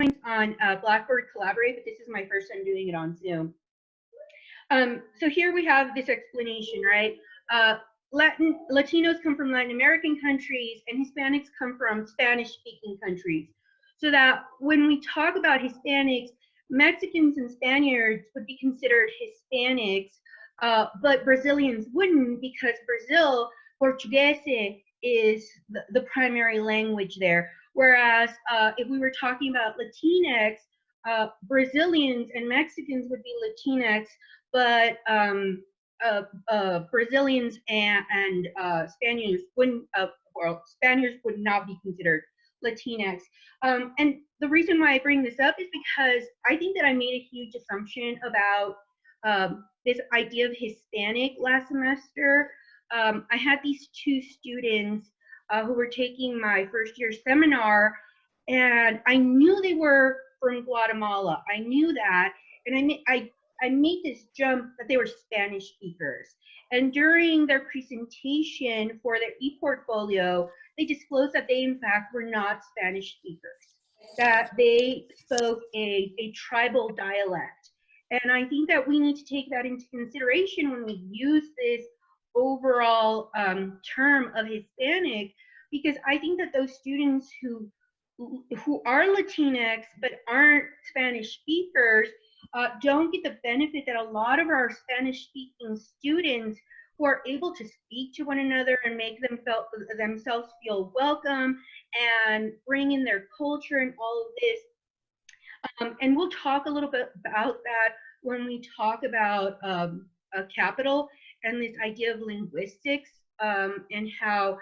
on Blackboard Collaborate, but this is my first time doing it on Zoom. So here we have this explanation, right? Latinos come from Latin American countries, and Hispanics come from Spanish-speaking countries. So that when we talk about Hispanics, Mexicans and Spaniards would be considered Hispanics, but Brazilians wouldn't, because Brazil, Portuguese is the primary language there. Whereas if we were talking about Latinx, Brazilians and Mexicans would be Latinx, but Brazilians and Spaniards wouldn't, well, Spaniards would not be considered Latinx. And the reason why I bring this up is because I think that I made a huge assumption about this idea of Hispanic last semester. I had these two students who were taking my first year seminar, and I knew they were from Guatemala. I knew that, and I made this jump that they were Spanish speakers. And during their presentation for their e-portfolio, they disclosed that they in fact were not Spanish speakers, that they spoke a tribal dialect. And I think that we need to take that into consideration when we use this overall term of Hispanic, because I think that those students who are Latinx but aren't Spanish speakers don't get the benefit that a lot of our Spanish-speaking students who are able to speak to one another and make themselves feel welcome and bring in their culture and all of this. And we'll talk a little bit about that when we talk about capital and this idea of linguistics, and how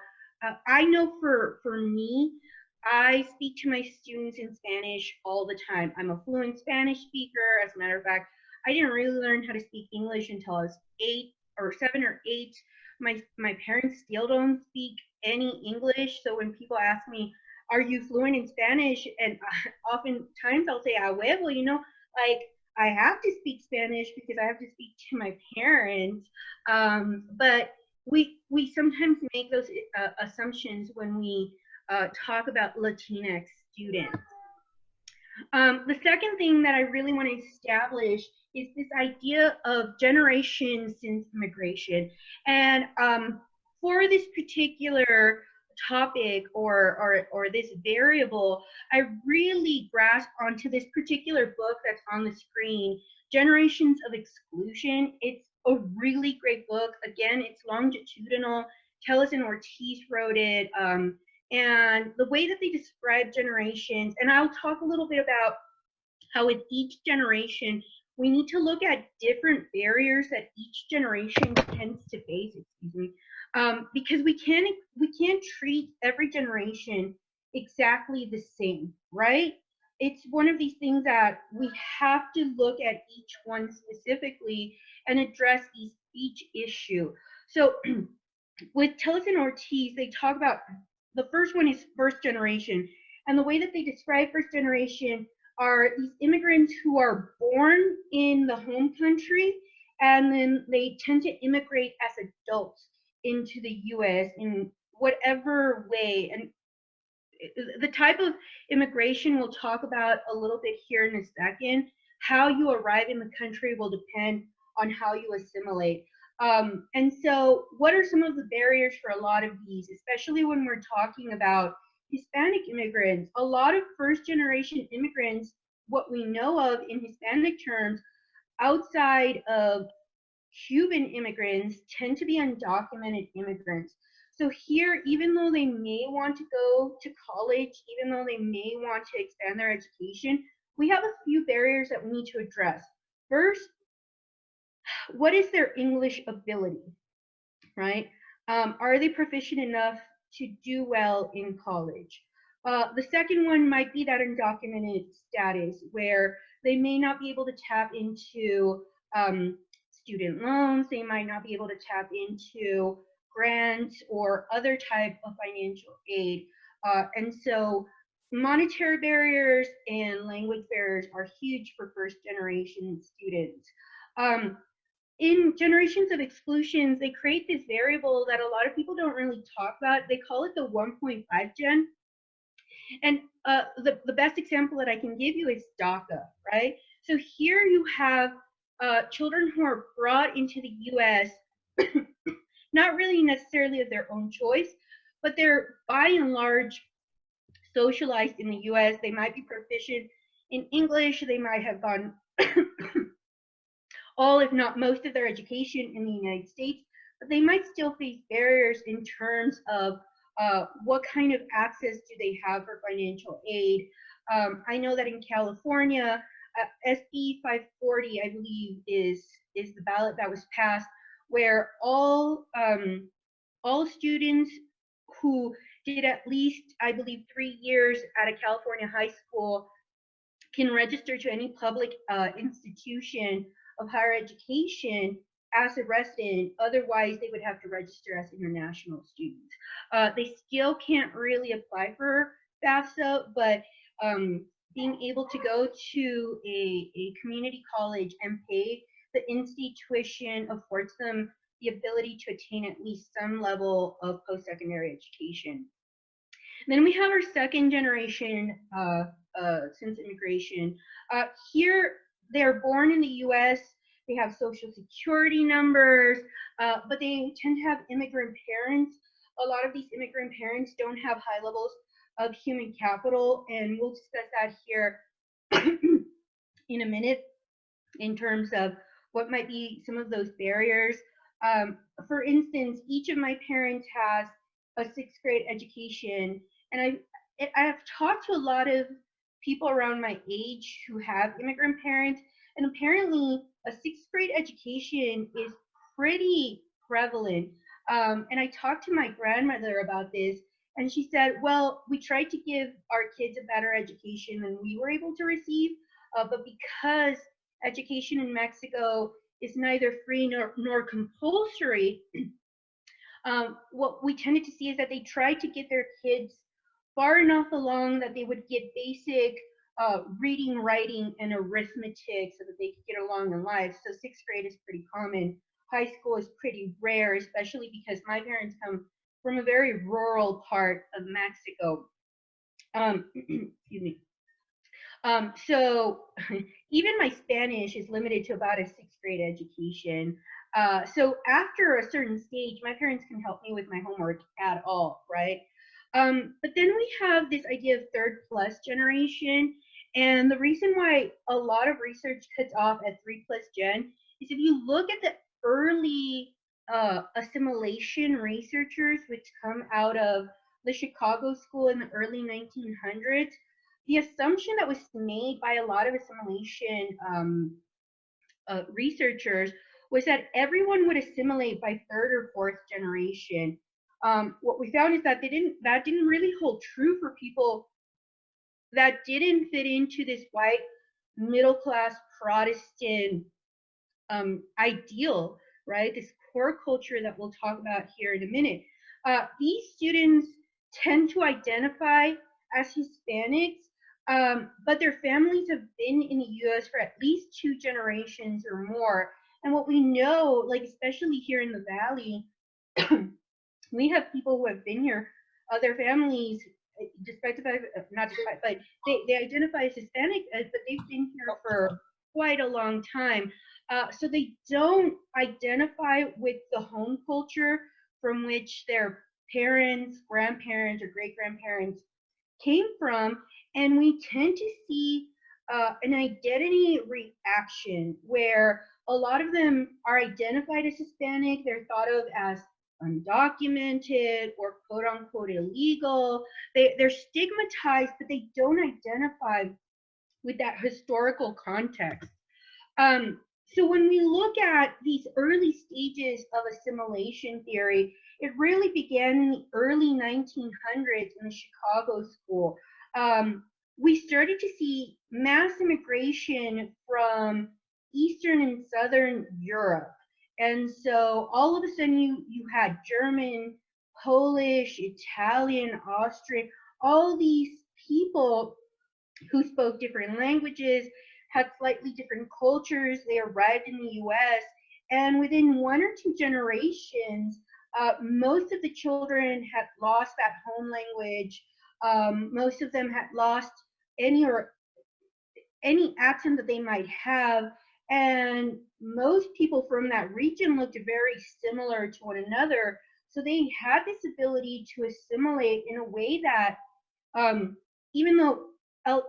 I know for me, I speak to my students in Spanish all the time. I'm a fluent Spanish speaker. As a matter of fact, I didn't really learn how to speak English until I was 7 or 8. My parents still don't speak any English. So when people ask me, are you fluent in Spanish? And oftentimes I'll say, a huevo, you know, like I have to speak Spanish because I have to speak to my parents. But we sometimes make those assumptions when we talk about Latinx students. The second thing that I really want to establish is this idea of generations since immigration. And for this particular topic or this variable, I really grasped onto this particular book that's on the screen, Generations of Exclusion. It's a really great book. Again, it's longitudinal. Tellis and Ortiz wrote it. And the way that they describe generations, and I'll talk a little bit about how with each generation, we need to look at different barriers that each generation tends to face, because we can't treat every generation exactly the same, right? It's one of these things that we have to look at each one specifically and address each issue. So with Tellis and Ortiz, they talk about, the first one is first generation. And the way that they describe first generation are these immigrants who are born in the home country, and then they tend to immigrate as adults into the US in whatever way. And the type of immigration we'll talk about a little bit here in a second. How you arrive in the country will depend on how you assimilate. And so what are some of the barriers for a lot of these, especially when we're talking about Hispanic immigrants? A lot of first generation immigrants, what we know of in Hispanic terms, outside of Cuban immigrants, tend to be undocumented immigrants. So here, even though they may want to go to college, even though they may want to expand their education, we have a few barriers that we need to address. First, what is their English ability, right? Are they proficient enough to do well in college? The second one might be that undocumented status, where they may not be able to tap into student loans, they might not be able to tap into grants or other type of financial aid. And so monetary barriers and language barriers are huge for first generation students. In Generations of Exclusions, they create this variable that a lot of people don't really talk about. They call it the 1.5 gen. And the best example that I can give you is DACA, right? So here you have children who are brought into the U.S. not really necessarily of their own choice, but they're by and large socialized in the U.S. They might be proficient in English. They might have gone all, if not most, of their education in the United States, but they might still face barriers in terms of what kind of access do they have for financial aid. I know that in California, SB 540, I believe, is the ballot that was passed, where all students who did at least, I believe, 3 years at a California high school can register to any public institution of higher education as a resident. Otherwise, they would have to register as international students. They still can't really apply for FAFSA, but being able to go to a community college and pay the in-state tuition affords them the ability to attain at least some level of post-secondary education. Then we have our second generation since immigration. Here, they're born in the US, they have social security numbers, but they tend to have immigrant parents. A lot of these immigrant parents don't have high levels of human capital, and we'll discuss that here in a minute in terms of what might be some of those barriers. For instance, each of my parents has a 6th grade education, and I've talked to a lot of people around my age who have immigrant parents, and apparently a 6th grade education is pretty prevalent. And I talked to my grandmother about this, and she said, well, we tried to give our kids a better education than we were able to receive, but because education in Mexico is neither free nor compulsory, what we tended to see is that they tried to get their kids far enough along that they would get basic reading, writing, and arithmetic so that they could get along in life. So 6th grade is pretty common. High school is pretty rare, especially because my parents come from a very rural part of Mexico. Excuse me. So even my Spanish is limited to about a 6th grade education. So after a certain stage, my parents can help me with my homework at all, right? But then we have this idea of 3rd plus generation. And the reason why a lot of research cuts off at 3 plus gen is if you look at the early assimilation researchers, which come out of the Chicago School in the early 1900s, the assumption that was made by a lot of assimilation researchers was that everyone would assimilate by 3rd or 4th generation. What we found is that that didn't really hold true for people that didn't fit into this white middle class Protestant ideal, right? This core culture that we'll talk about here in a minute. These students tend to identify as Hispanics, but their families have been in the US for at least 2 generations or more. And what we know, like especially here in the Valley, we have people who have been here, their families, but they identify as Hispanic, but they've been here for quite a long time. So they don't identify with the home culture from which their parents, grandparents, or great-grandparents came from, and we tend to see an identity reaction where a lot of them are identified as Hispanic. They're thought of as undocumented or quote-unquote illegal. They're stigmatized, but they don't identify with that historical context. So when we look at these early stages of assimilation theory, it really began in the early 1900s in the Chicago School. We started to see mass immigration from Eastern and Southern Europe. And so all of a sudden you had German, Polish, Italian, Austrian, all these people who spoke different languages, had slightly different cultures. They arrived in the US, and within 1 or 2 generations, most of the children had lost that home language. Most of them had lost any accent that they might have, and most people from that region looked very similar to one another. So they had this ability to assimilate in a way that, even though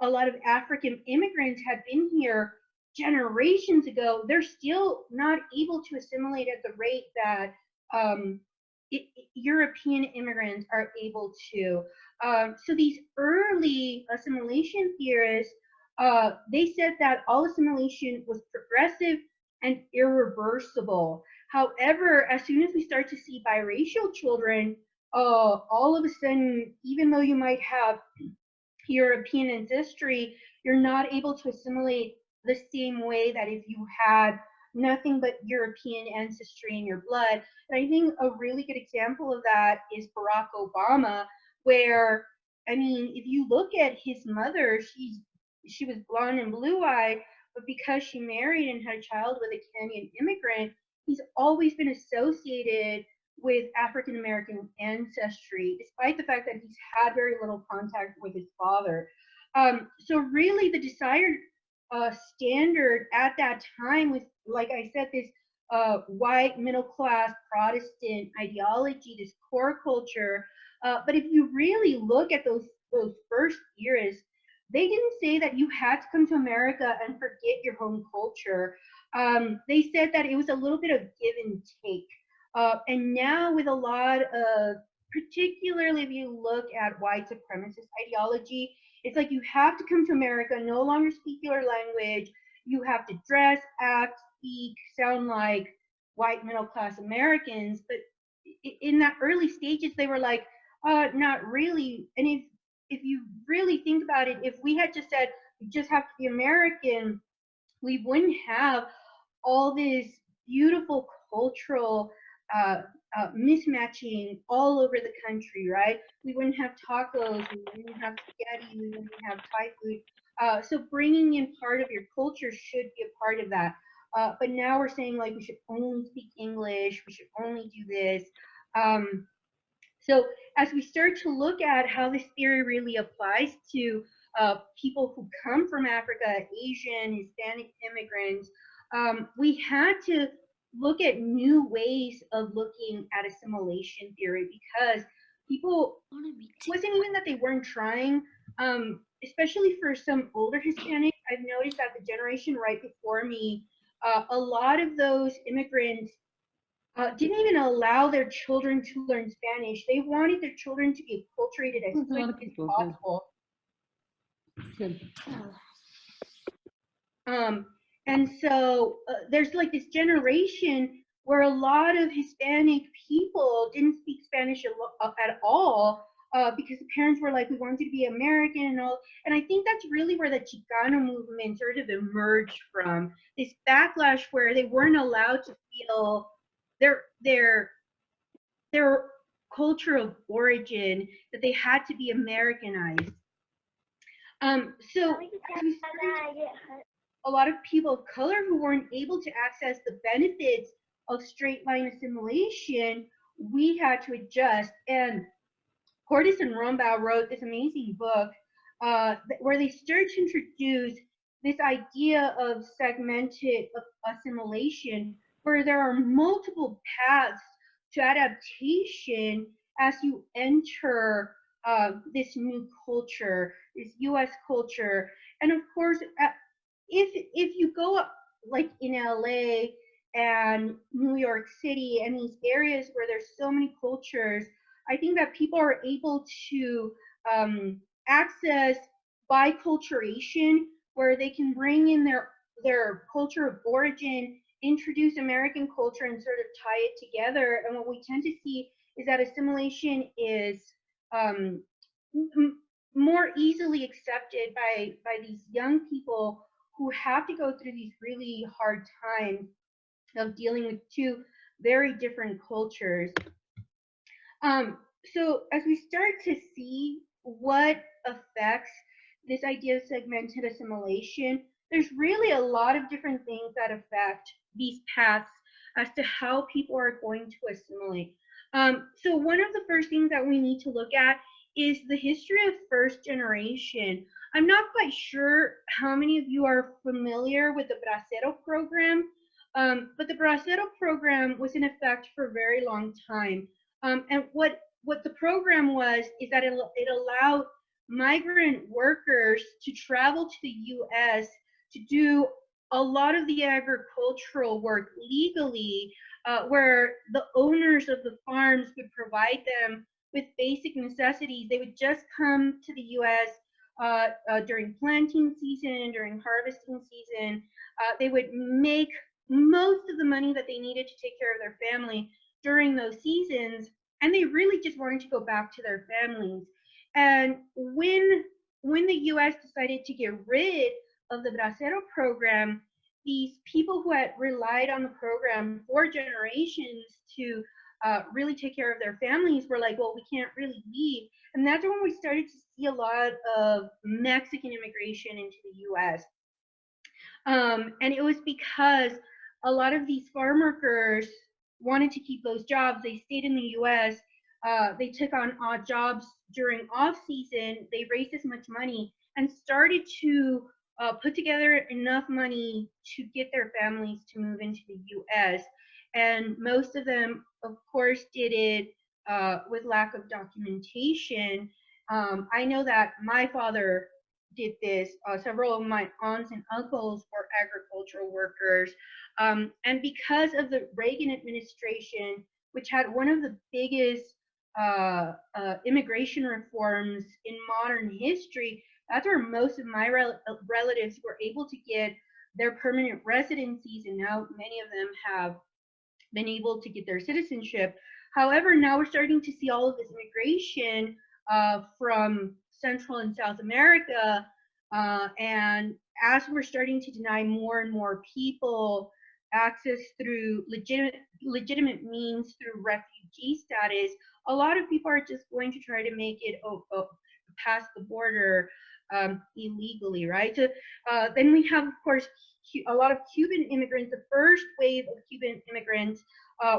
a lot of African immigrants had been here generations ago, they're still not able to assimilate at the rate that European immigrants are able to. So these early assimilation theorists, they said that all assimilation was progressive and irreversible. However, as soon as we start to see biracial children, all of a sudden, even though you might have European ancestry, you're not able to assimilate the same way that if you had nothing but European ancestry in your blood. And I think a really good example of that is Barack Obama, where, I mean, if you look at his mother, she was blonde and blue-eyed, but because she married and had a child with a Kenyan immigrant, he's always been associated with African American ancestry, despite the fact that he's had very little contact with his father. So really, the desired standard at that time was, like I said, this white middle class Protestant ideology, this core culture. But if you really look at those first eras, they didn't say that you had to come to America and forget your home culture. They said that it was a little bit of give and take. And now with a lot of, particularly if you look at white supremacist ideology, it's like you have to come to America, no longer speak your language. You have to dress, act, speak, sound like white middle class Americans. But in that early stages, they were like, not really. And if you really think about it, if we had just said you just have to be American, we wouldn't have all this beautiful cultural mismatching all over the country, right? We wouldn't have tacos, we wouldn't have spaghetti, we wouldn't have Thai food. So bringing in part of your culture should be a part of that. But now we're saying like we should only speak English, we should only do this. So as we start to look at how this theory really applies to people who come from Africa, Asian, Hispanic immigrants, we had to look at new ways of looking at assimilation theory, because people, it wasn't even that they weren't trying, especially for some older Hispanics. I've noticed that the generation right before me, a lot of those immigrants didn't even allow their children to learn Spanish. They wanted their children to be acculturated as quickly as possible. And so there's like this generation where a lot of Hispanic people didn't speak Spanish at all, because the parents were like, we want you to be American and all. And I think that's really where the Chicano movement sort of emerged from, this backlash where they weren't allowed to feel their culture of origin, that they had to be Americanized. So a lot of people of color who weren't able to access the benefits of straight line assimilation, we had to adjust. And Cordes and Rombau wrote this amazing book where they start to introduce this idea of segmented assimilation, where there are multiple paths to adaptation as you enter this new culture, this US culture. And of course, if you go up like in LA and New York City and these areas where there's so many cultures, I think that people are able to access biculturation, where they can bring in their culture of origin, introduce American culture, and sort of tie it together. And what we tend to see is that assimilation is more easily accepted by these young people who have to go through these really hard times of dealing with two very different cultures. So as we start to see what affects this idea of segmented assimilation, there's really a lot of different things that affect these paths as to how people are going to assimilate. So one of the first things that we need to look at is the history of first generation. I'm not quite sure how many of you are familiar with the Bracero program, but the Bracero program was in effect for a very long time. And what the program was is that it allowed migrant workers to travel to the US to do a lot of the agricultural work legally, where the owners of the farms would provide them with basic necessities. They would just come to the US during planting season, during harvesting season. They would make most of the money that they needed to take care of their family during those seasons, and they really just wanted to go back to their families. And when the US decided to get rid of the Bracero program, these people who had relied on the program for generations to really take care of their families were like, well, we can't really leave. And that's when we started to see a lot of Mexican immigration into the US. And it was because a lot of these farm workers wanted to keep those jobs. They stayed in the US. They took on odd jobs during off season. They raised as much money and started to put together enough money to get their families to move into the US. And most of them, of course, did it with lack of documentation. I know that my father did this. Several of my aunts and uncles were agricultural workers. And because of the Reagan administration, which had one of the biggest immigration reforms in modern history, that's where most of my relatives were able to get their permanent residencies, and now many of them have been able to get their citizenship. However, now we're starting to see all of this immigration from Central and South America, and as we're starting to deny more and more people access through legitimate means through refugee status, a lot of people are just going to try to make it past the border illegally, right? So then we have, of course, a lot of Cuban immigrants. The first wave of Cuban immigrants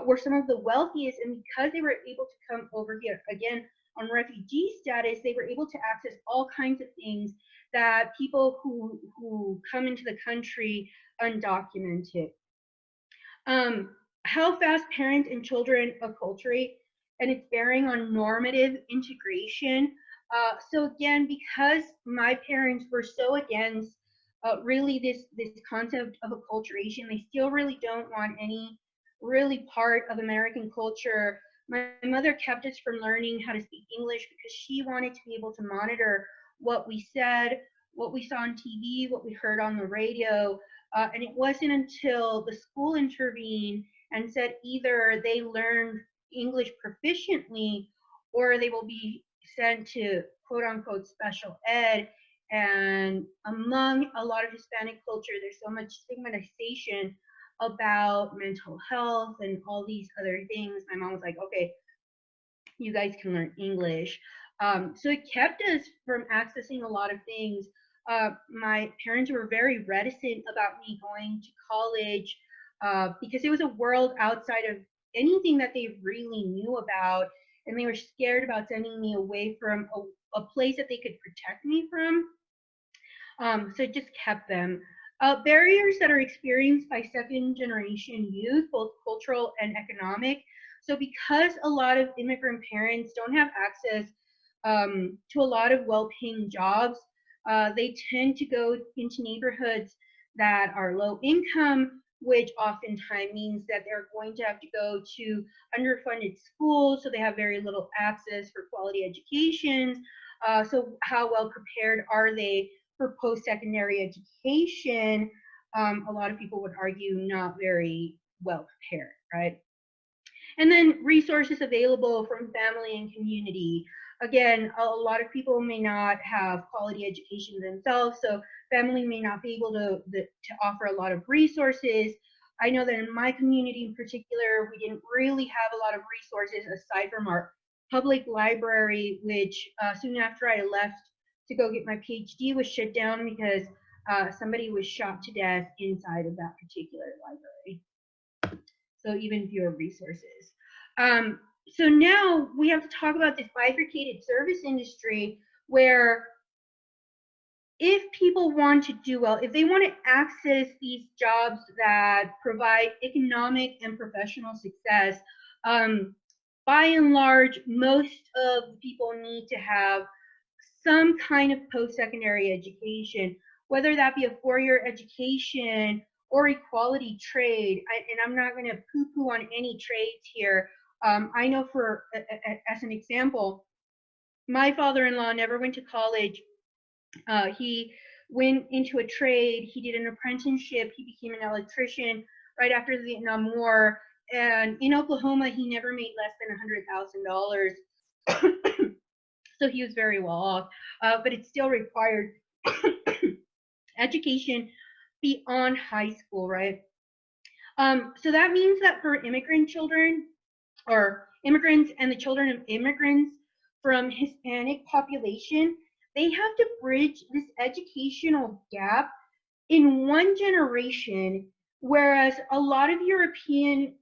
were some of the wealthiest, and because they were able to come over here, again, on refugee status, they were able to access all kinds of things that people who come into the country undocumented. How fast parents and children acculturate and its bearing on normative integration. So again, because my parents were so against really this concept of acculturation, they still really don't want any really part of American culture. My mother kept us from learning how to speak English because she wanted to be able to monitor what we said, what we saw on TV, what we heard on the radio. And it wasn't until the school intervened and said either they learned English proficiently or they will be sent to quote unquote special ed. And among a lot of Hispanic culture, there's so much stigmatization about mental health and all these other things. My mom was like, okay, you guys can learn English. So it kept us from accessing a lot of things. My parents were very reticent about me going to college because it was a world outside of anything that they really knew about, and they were scared about sending me away from a place that they could protect me from. So it just kept them. Barriers that are experienced by second generation youth, both cultural and economic. So because a lot of immigrant parents don't have access to a lot of well-paying jobs, they tend to go into neighborhoods that are low income, which oftentimes means that they're going to have to go to underfunded schools, so they have very little access for quality education. So how well prepared are they for post-secondary education? A lot of people would argue not very well prepared, right? And then resources available from family and community. Again, a lot of people may not have quality education themselves, so family may not be able to offer a lot of resources. I know that in my community in particular, we didn't really have a lot of resources aside from our public library, which soon after I left to go get my PhD was shut down because somebody was shot to death inside of that particular library. So even fewer resources. So now we have to talk about this bifurcated service industry where if people want to do well, if they want to access these jobs that provide economic and professional success, by and large, most of the people need to have some kind of post-secondary education, whether that be a four-year education or equality trade. And I'm not going to poo-poo on any trades here. I know as an example, my father-in-law never went to college. He went into a trade. He did an apprenticeship. He became an electrician right after the Vietnam War. And in Oklahoma, he never made less than $100,000. So he was very well off, but it still required education beyond high school, right? So that means that for immigrant children, or immigrants and the children of immigrants from Hispanic population, they have to bridge this educational gap in one generation, whereas a lot of European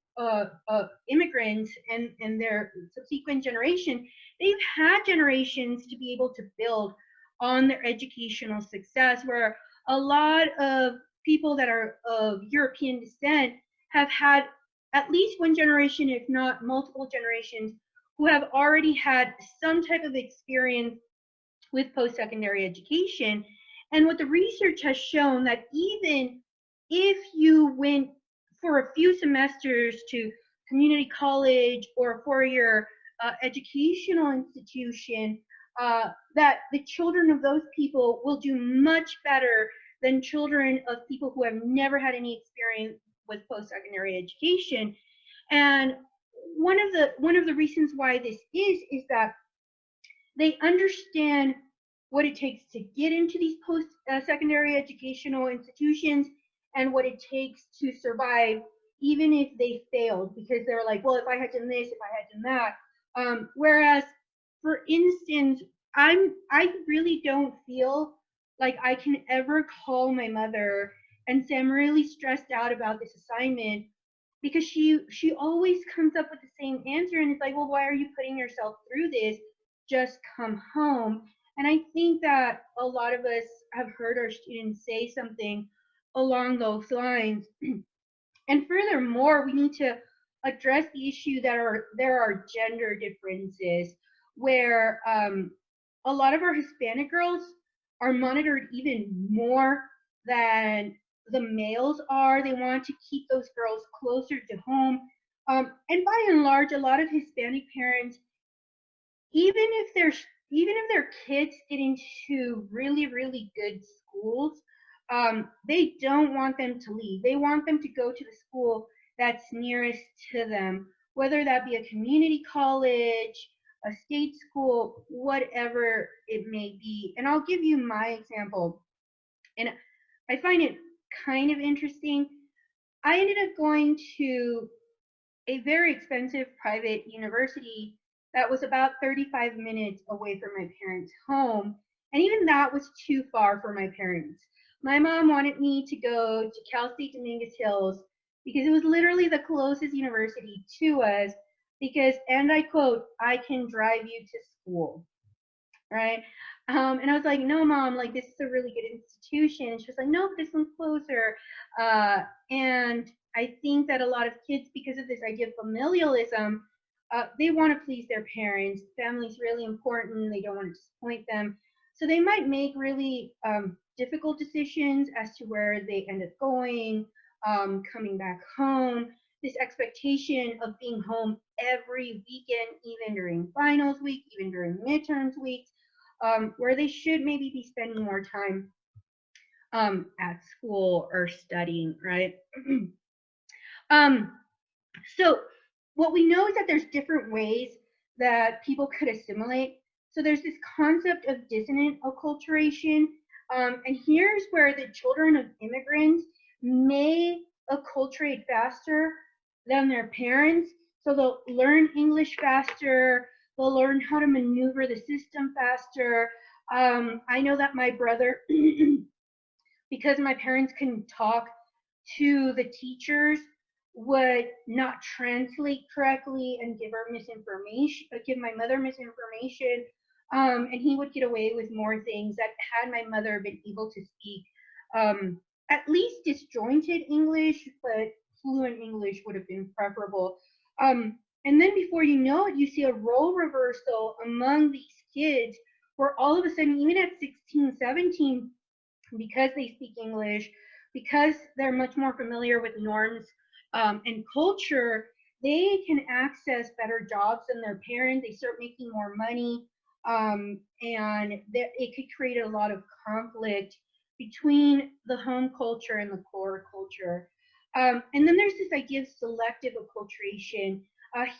immigrants and their subsequent generation, they've had generations to be able to build on their educational success, where a lot of people that are of European descent have had at least one generation, if not multiple generations, who have already had some type of experience with post-secondary education. And what the research has shown, that even if you went for a few semesters to community college or a four-year educational institution, that the children of those people will do much better than children of people who have never had any experience with post-secondary education. And one of the reasons why this is that they understand what it takes to get into these post-secondary educational institutions and what it takes to survive, even if they failed, because they're like, well, if I had done this, if I had done that. Whereas, for instance, I really don't feel like I can ever call my mother and say I'm really stressed out about this assignment, because she always comes up with the same answer, and it's like, well, why are you putting yourself through this? Just come home. And I think that a lot of us have heard our students say something along those lines. And furthermore, we need to address the issue that there are gender differences, where a lot of our Hispanic girls are monitored even more than the males are. They want to keep those girls closer to home. And by and large, a lot of Hispanic parents, even if their kids get into really, really good schools, they don't want them to leave. They want them to go to the school that's nearest to them, whether that be a community college, a state school, whatever it may be. And I'll give you my example. And I find it kind of interesting. I ended up going to a very expensive private university that was about 35 minutes away from my parents' home. And even that was too far for my parents. My mom wanted me to go to Cal State Dominguez Hills because it was literally the closest university to us, because, and I quote, I can drive you to school, right? And I was like, no, mom, like, this is a really good institution. And she was like, no, this one's closer. And I think that a lot of kids, because of this idea of familialism, they want to please their parents. Family's really important. They don't want to disappoint them. So they might make really difficult decisions as to where they end up going, coming back home. This expectation of being home every weekend, even during finals week, even during midterms weeks, where they should maybe be spending more time at school or studying, right? So what we know is that there's different ways that people could assimilate. So there's this concept of dissonant acculturation, and here's where the children of immigrants may acculturate faster than their parents. So they'll learn English faster, they'll learn how to maneuver the system faster. I know that my brother, because my parents couldn't talk to the teachers would not translate correctly and give her misinformation, give my mother misinformation. And he would get away with more things that had my mother been able to speak at least disjointed English, but fluent English would have been preferable. And then before you know it, you see a role reversal among these kids where all of a sudden, even at 16, 17, because they speak English, because they're much more familiar with norms and culture, they can access better jobs than their parents. They start making more money, and it could create a lot of conflict between the home culture and the core culture. And then there's this idea of selective acculturation.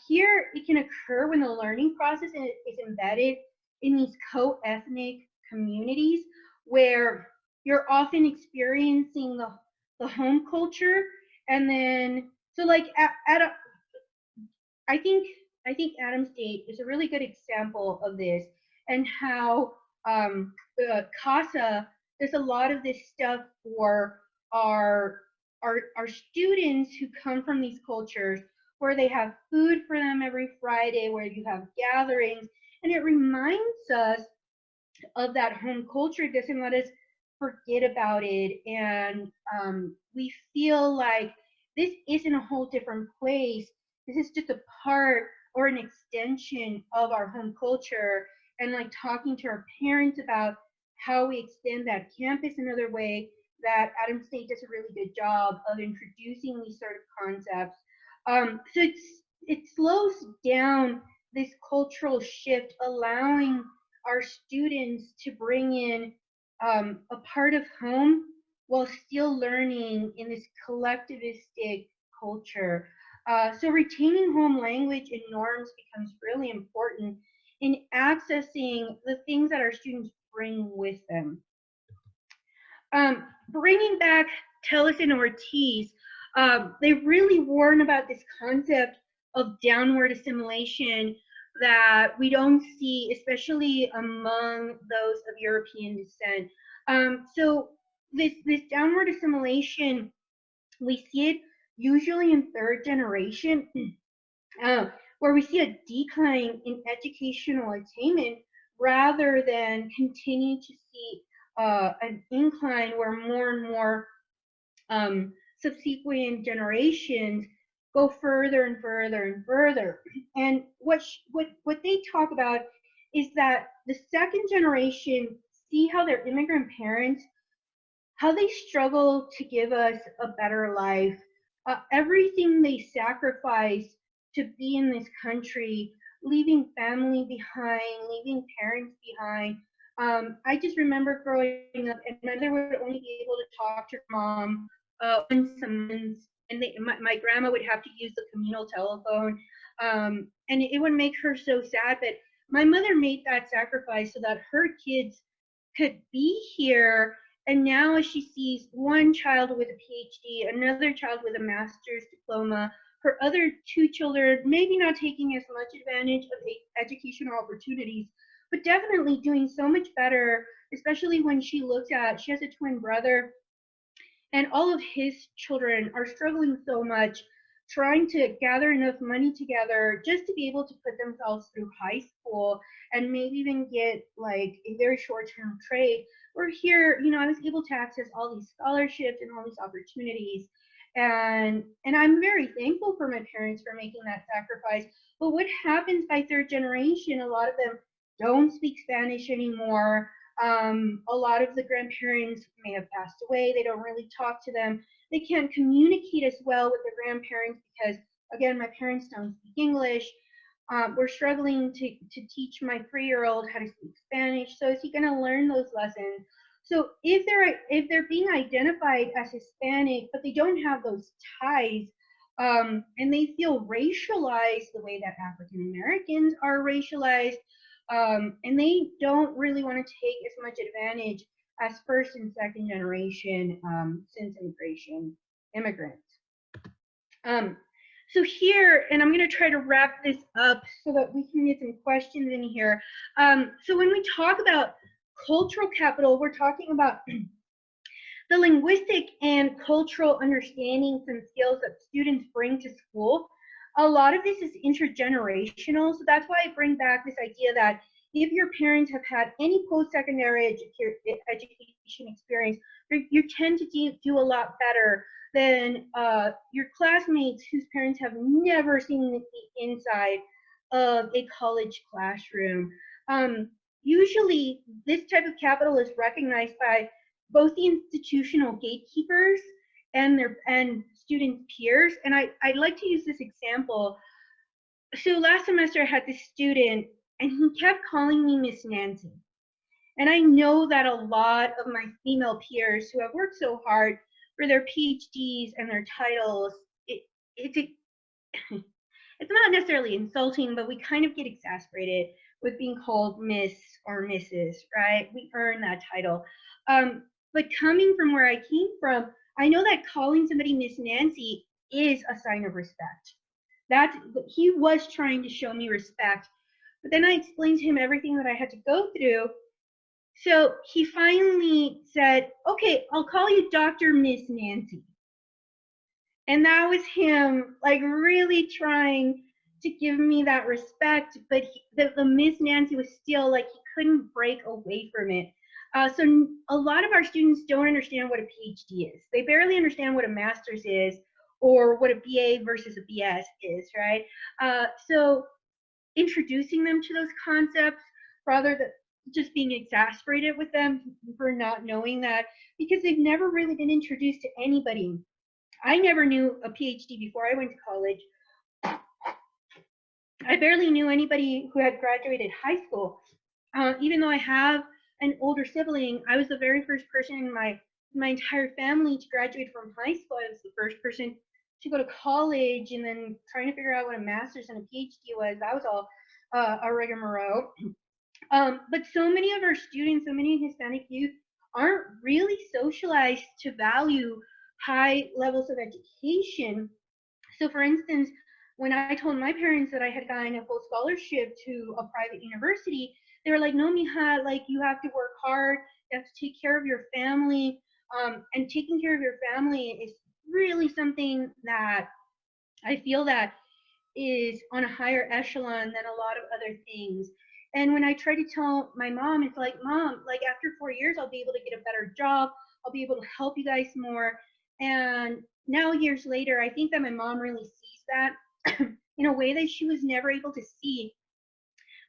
Here, it can occur when the learning process is embedded in these co-ethnic communities where you're often experiencing the home culture, and then so like at a, I think Adams State is a really good example of this, and how CASA does a lot of this stuff for our our students who come from these cultures, where they have food for them every Friday, where you have gatherings, and it reminds us of that home culture. It doesn't let us forget about it, and we feel like this isn't a whole different place. This is just a part or an extension of our home culture, and like talking to our parents about how we extend that campus another way. That Adams State does a really good job of introducing these sort of concepts. So it slows down this cultural shift, allowing our students to bring in a part of home while still learning in this collectivistic culture. So retaining home language and norms becomes really important in accessing the things that our students bring with them. Bringing back Tellis and Ortiz, they really warn about this concept of downward assimilation that we don't see, especially among those of European descent. So this downward assimilation, we see it usually in third generation, where we see a decline in educational attainment rather than continue to see an incline where more and more subsequent generations go further and further and further. And what they talk about is that the second generation see how their immigrant parents, how they struggle to give us a better life, everything they sacrifice to be in this country, leaving family behind, leaving parents behind. I just remember growing up, and my mother would only be able to talk to her mom once a month, and my grandma would have to use the communal telephone, and it would make her so sad. But my mother made that sacrifice so that her kids could be here. And now, as she sees one child with a PhD, another child with a master's diploma, her other two children maybe not taking as much advantage of educational opportunities, but definitely doing so much better, especially when she looks at, she has a twin brother, and all of his children are struggling so much, trying to gather enough money together just to be able to put themselves through high school and maybe even get like a very short-term trade. We're here, you know, I was able to access all these scholarships and all these opportunities. And I'm very thankful for my parents for making that sacrifice. But what happens by third generation, a lot of them don't speak Spanish anymore. A lot of the grandparents may have passed away. They don't really talk to them. They can't communicate as well with their grandparents because, again, my parents don't speak English. We're struggling to teach my 3-year-old how to speak Spanish. So is he going to learn those lessons? So if they're being identified as Hispanic, but they don't have those ties, and they feel racialized the way that African Americans are racialized, and they don't really want to take as much advantage as first and second generation since immigration immigrants. So here, and I'm going to try to wrap this up so that we can get some questions in here. So when we talk about cultural capital, we're talking about The linguistic and cultural understandings and skills that students bring to school, a lot of this is intergenerational. So that's why I bring back this idea that if your parents have had any post-secondary education experience, you tend to do a lot better than your classmates whose parents have never seen the inside of a college classroom. Usually, this type of capital is recognized by both the institutional gatekeepers and student peers. And I'd like to use this example. So last semester I had this student and he kept calling me Miss Nancy. And I know that a lot of my female peers who have worked so hard for their PhDs and their titles, it's not necessarily insulting, but we kind of get exasperated with being called Miss or Mrs., right? We earn that title. But coming from where I came from, I know that calling somebody Miss Nancy is a sign of respect. He was trying to show me respect. But then I explained to him everything that I had to go through. So he finally said, okay, I'll call you Dr. Miss Nancy. And that was him like really trying to give me that respect, but the Miss Nancy was still like, he couldn't break away from it. So a lot of our students don't understand what a PhD is. They barely understand what a master's is or what a BA versus a BS is, right? So introducing them to those concepts rather than just being exasperated with them for not knowing that, because they've never really been introduced to anybody. I never knew a PhD before I went to college. I barely knew anybody who had graduated high school. Even though I have an older sibling, I was the very first person in my entire family to graduate from high school. I was the first person to go to college, and then trying to figure out what a master's and a PhD was. That was all a rigmarole. But so many of our students, so many Hispanic youth aren't really socialized to value high levels of education. So for instance, when I told my parents that I had gotten a full scholarship to a private university, they were like, no, mija, like you have to work hard, you have to take care of your family. And taking care of your family is really something that I feel that is on a higher echelon than a lot of other things. And when I try to tell my mom, it's like, Mom, like after 4 years, I'll be able to get a better job. I'll be able to help you guys more. And now years later, I think that my mom really sees that in a way that she was never able to see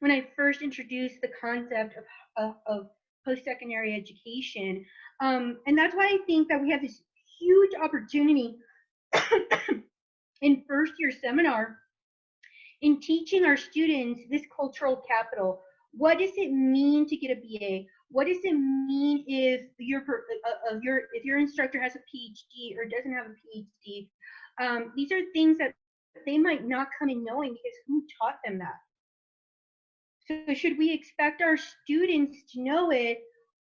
when I first introduced the concept of post-secondary education. And that's why I think that we have this huge opportunity in first year seminar in teaching our students this cultural capital. What does it mean to get a BA? What does it mean if your instructor has a PhD or doesn't have a PhD? These are things that they might not come in knowing because who taught them that? So should we expect our students to know it,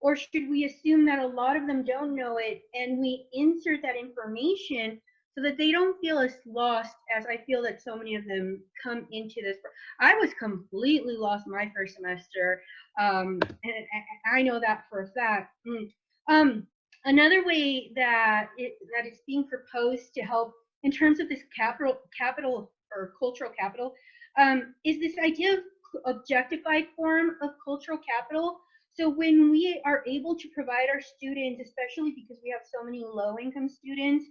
or should we assume that a lot of them don't know it and we insert that information so that they don't feel as lost as I feel that so many of them come into this? I was completely lost my first semester, and I know that for a fact. Another way that it's being proposed to help in terms of this capital or cultural capital is this idea of objectified form of cultural capital. So when we are able to provide our students, especially because we have so many low-income students,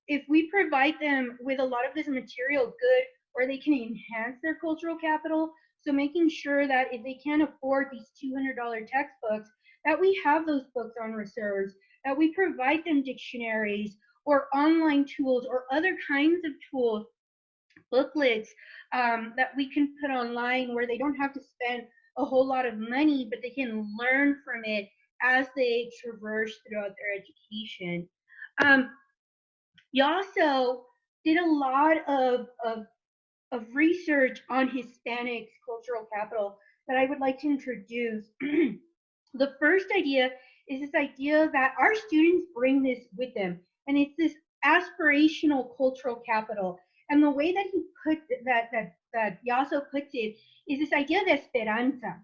if we provide them with a lot of this material good where they can enhance their cultural capital, so making sure that if they can't afford these $200 textbooks, that we have those books on reserves, that we provide them dictionaries or online tools or other kinds of tools, booklets that we can put online where they don't have to spend a whole lot of money, but they can learn from it as they traverse throughout their education. You also did a lot of research on Hispanics cultural capital that I would like to introduce. The first idea is this idea that our students bring this with them, and it's this aspirational cultural capital. And the way that he put that Yaso puts it is this idea of esperanza,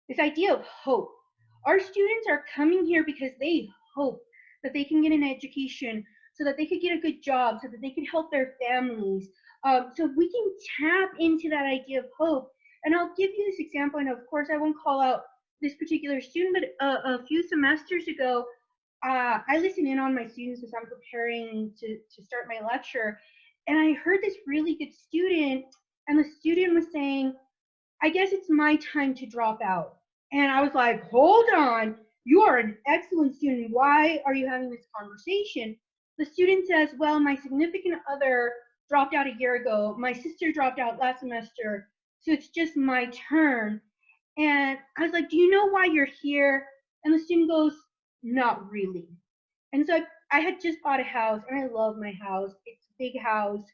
this idea of hope. Our students are coming here because they hope that they can get an education, so that they could get a good job, so that they could help their families. So we can tap into that idea of hope. And I'll give you this example, and of course I won't call out this particular student, but a few semesters ago, I listen in on my students as I'm preparing to start my lecture, and I heard this really good student, and the student was saying, I guess it's my time to drop out. And I was like, hold on, you are an excellent student. Why are you having this conversation? The student says, well, my significant other dropped out a year ago. My sister dropped out last semester. So it's just my turn. And I was like, do you know why you're here? And the student goes, not really. And so I had just bought a house, and I love my house. It's a big house.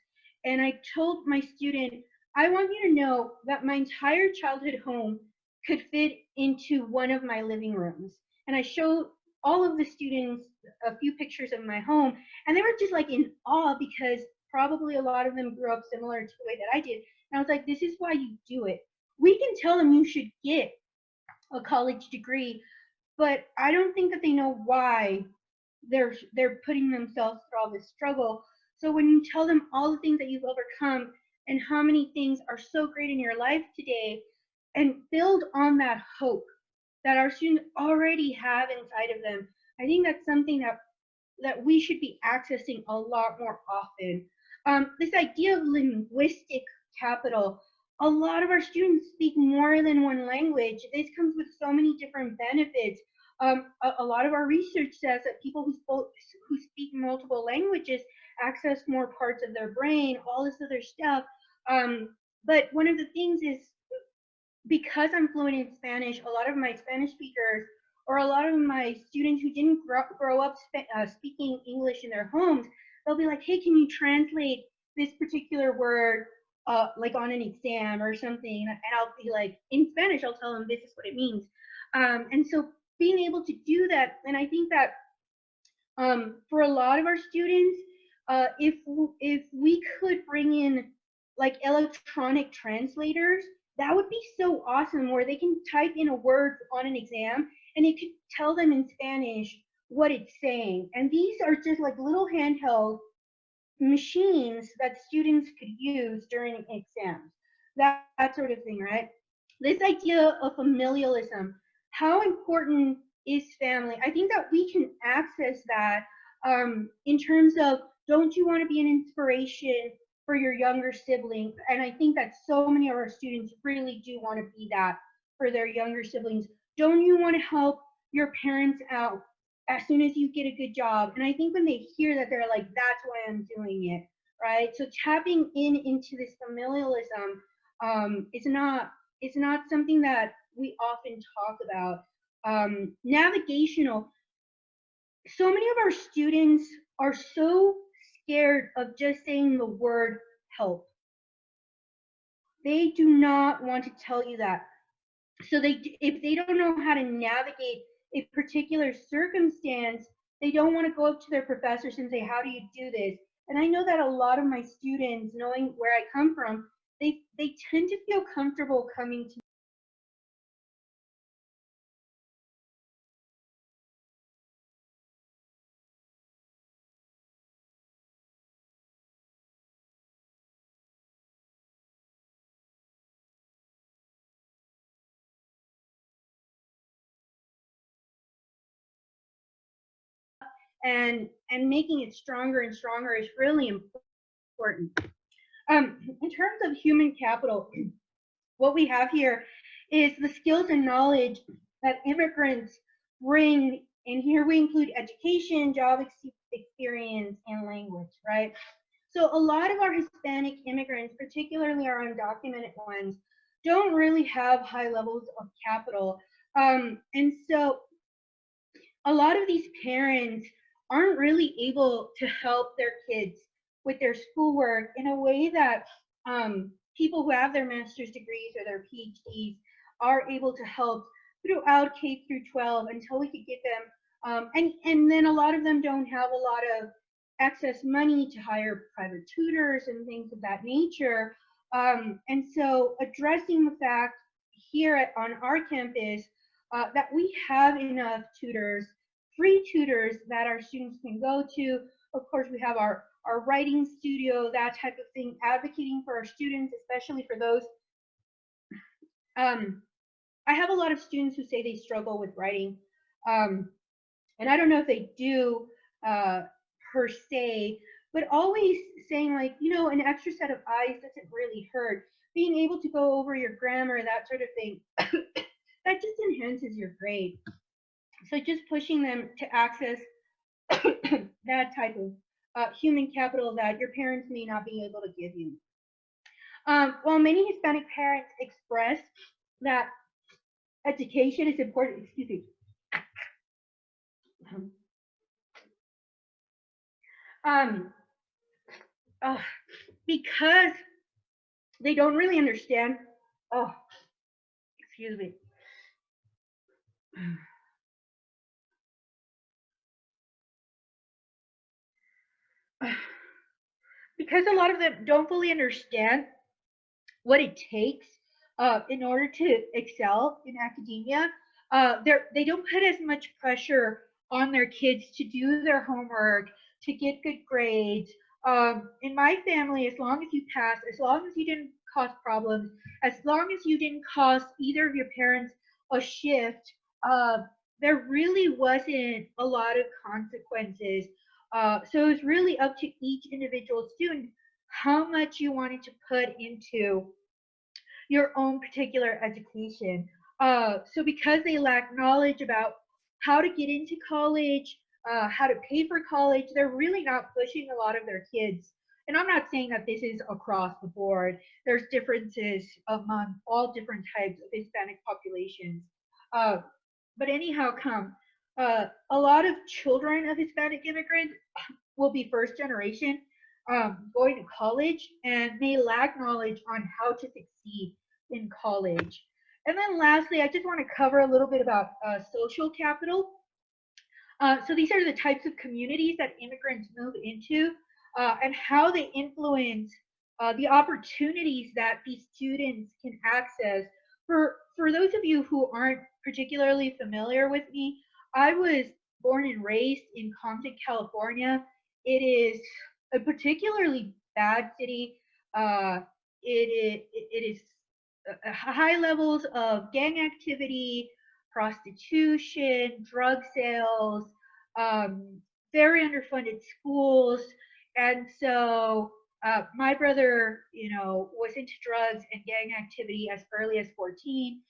And I told my student, I want you to know that my entire childhood home could fit into one of my living rooms. And I showed all of the students a few pictures of my home, and they were just like in awe, because probably a lot of them grew up similar to the way that I did. And I was like, this is why you do it. We can tell them you should get a college degree, but I don't think that they know why they're putting themselves through all this struggle. So when you tell them all the things that you've overcome and how many things are so great in your life today, and build on that hope that our students already have inside of them, I think that's something that we should be accessing a lot more often. This idea of linguistic capital, a lot of our students speak more than one language. This comes with so many different benefits. A lot of our research says that people who speak multiple languages access more parts of their brain, all this other stuff. But one of the things is, because I'm fluent in Spanish, a lot of my Spanish speakers, or a lot of my students who didn't grow up speaking English in their homes, they'll be like, hey, can you translate this particular word like on an exam or something? And I'll be like, in Spanish, I'll tell them this is what it means. And so being able to do that, and I think that for a lot of our students, if we could bring in like electronic translators, that would be so awesome, where they can type in a word on an exam and it could tell them in Spanish what it's saying. And these are just like little handheld machines that students could use during exams, that sort of thing, right? This idea of familialism, how important is family? I think that we can access that in terms of, don't you want to be an inspiration for your younger siblings? And I think that so many of our students really do want to be that for their younger siblings. Don't you want to help your parents out as soon as you get a good job? And I think when they hear that, they're like, that's why I'm doing it, right? So tapping into this familialism is not something that we often talk about. Navigational. So many of our students are so scared of just saying the word help. They do not want to tell you that. So if they don't know how to navigate a particular circumstance, they don't want to go up to their professors and say, how do you do this? And I know that a lot of my students, knowing where I come from, they tend to feel comfortable coming to and making it stronger and stronger is really important. In terms of human capital, what we have here is the skills and knowledge that immigrants bring. And here we include education, job experience, and language, right? So a lot of our Hispanic immigrants, particularly our undocumented ones, don't really have high levels of capital. And so a lot of these parents aren't really able to help their kids with their schoolwork in a way that people who have their master's degrees or their PhDs are able to help throughout K through 12 until we could get them. And then a lot of them don't have a lot of excess money to hire private tutors and things of that nature. And so addressing the fact here on our campus that we have enough tutors free tutors that our students can go to. Of course, we have our writing studio, that type of thing, advocating for our students, especially for those. I have a lot of students who say they struggle with writing. And I don't know if they do per se, but always saying like, you know, an extra set of eyes doesn't really hurt. Being able to go over your grammar, that sort of thing, that just enhances your grade. So just pushing them to access that type of human capital that your parents may not be able to give you. While many Hispanic parents express that education is important, excuse me, because they don't really understand. Oh, excuse me. Because a lot of them don't fully understand what it takes in order to excel in academia. They don't put as much pressure on their kids to do their homework, to get good grades. In my family, as long as you passed, as long as you didn't cause problems, as long as you didn't cause either of your parents a shift, there really wasn't a lot of consequences. So it was really up to each individual student how much you wanted to put into your own particular education. So because they lack knowledge about how to get into college, how to pay for college, they're really not pushing a lot of their kids. And I'm not saying that this is across the board. There's differences among all different types of Hispanic populations. But anyhow, a lot of children of Hispanic immigrants will be first generation going to college and may lack knowledge on how to succeed in college. And then lastly, I just want to cover a little bit about social capital. So these are the types of communities that immigrants move into and how they influence the opportunities that these students can access. For those of you who aren't particularly familiar with me, I was born and raised in Compton, California. It is a particularly bad city. It is high levels of gang activity, prostitution, drug sales, very underfunded schools. And so my brother, you know, was into drugs and gang activity as early as 14.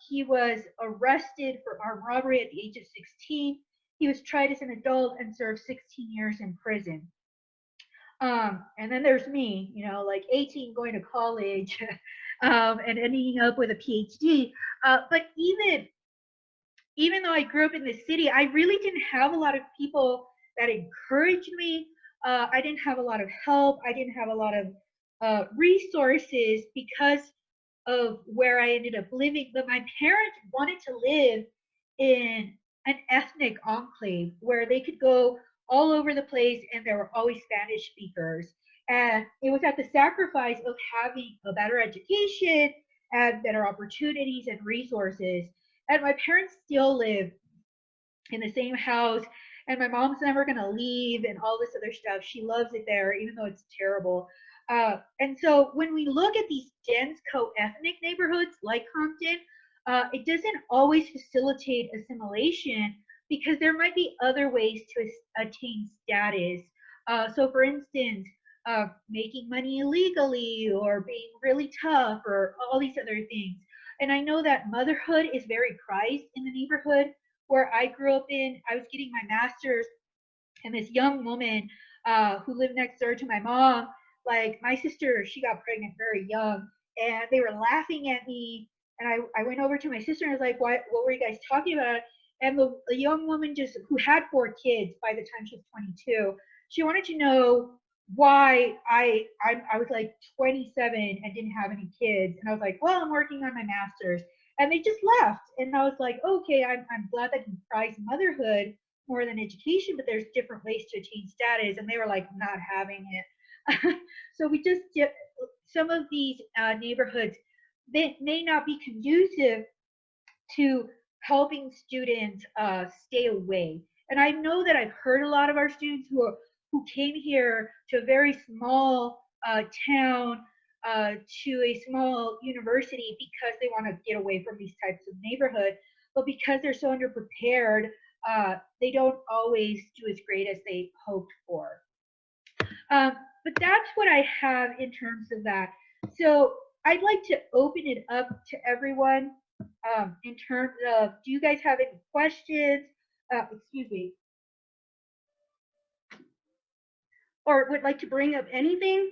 He was arrested for armed robbery at the age of 16. He was tried as an adult and served 16 years in prison. And then there's me, you know, like 18 going to college and ending up with a PhD. But even though I grew up in the city, I really didn't have a lot of people that encouraged me. I didn't have a lot of help. I didn't have a lot of resources because of where I ended up living. But my parents wanted to live in an ethnic enclave where they could go all over the place and there were always Spanish speakers. And it was at the sacrifice of having a better education and better opportunities and resources. And my parents still live in the same house, and my mom's never gonna leave and all this other stuff. She loves it there, even though it's terrible. And so when we look at these dense co-ethnic neighborhoods like Compton, it doesn't always facilitate assimilation because there might be other ways to attain status. So for instance, making money illegally or being really tough or all these other things. And I know that motherhood is very prized in the neighborhood where I grew up in. I was getting my master's, and this young woman who lived next door to my mom, like my sister, she got pregnant very young, and they were laughing at me. And I went over to my sister and I was like, what were you guys talking about? And the young woman just who had 4 kids by the time she was 22, she wanted to know why I was like 27 and didn't have any kids. And I was like, well, I'm working on my master's. And they just left. And I was like, okay, I'm glad that you prize motherhood more than education, but there's different ways to attain status. And they were like not having it. So we just did some of these neighborhoods that may not be conducive to helping students stay away. And I know that I've heard a lot of our students who came here to a very small town, to a small university because they want to get away from these types of neighborhood, but because they're so underprepared, they don't always do as great as they hoped for. But that's what I have in terms of that. So I'd like to open it up to everyone in terms of, do you guys have any questions? Excuse me. Or would like to bring up anything?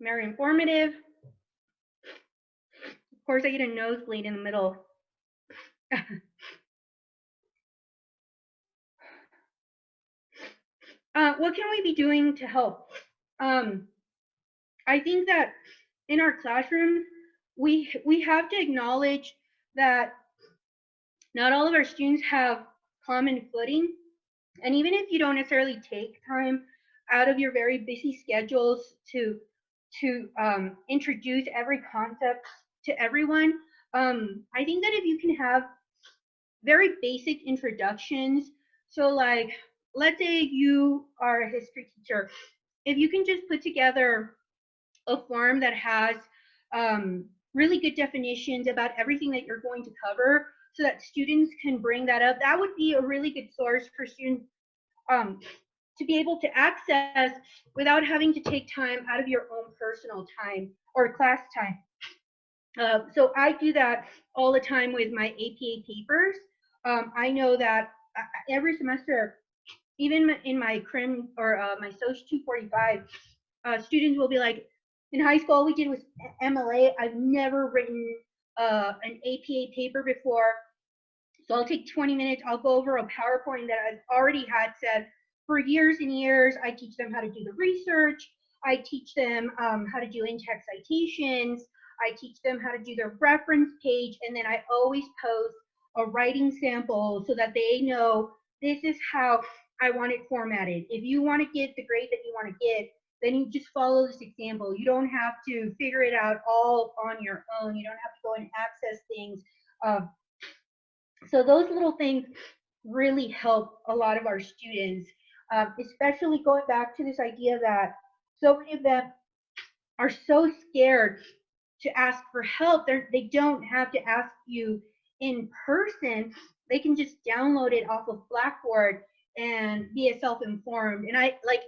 Very informative. Of course, I get a nosebleed in the middle. What can we be doing to help? I think that in our classroom, we have to acknowledge that not all of our students have common footing. And even if you don't necessarily take time out of your very busy schedules to introduce every concept to everyone, I think that if you can have very basic introductions, so like, let's say you are a history teacher, if you can just put together a form that has really good definitions about everything that you're going to cover so that students can bring that up, that would be a really good source for students to be able to access without having to take time out of your own personal time or class time. So I do that all the time with my APA papers. I know that every semester, even in my crim or my Soc 245, students will be like, in high school, all we did was MLA. I've never written an APA paper before. So I'll take 20 minutes. I'll go over a PowerPoint that I've already had said for years and years. I teach them how to do the research. I teach them how to do in-text citations. I teach them how to do their reference page. And then I always post a writing sample so that they know this is how I want it formatted. If you want to get the grade that you want to get, then you just follow this example. You don't have to figure it out all on your own. You don't have to go and access things. So those little things really help a lot of our students, especially going back to this idea that so many of them are so scared to ask for help. They don't have to ask you in person. They can just download it off of Blackboard and be a self-informed. And I like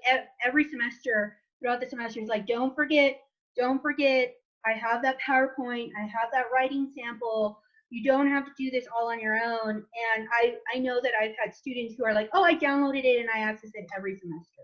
every semester throughout the semester is like, don't forget, I have that PowerPoint, I have that writing sample. You don't have to do this all on your own. And I know that I've had students who are like, oh, I downloaded it and I access it every semester.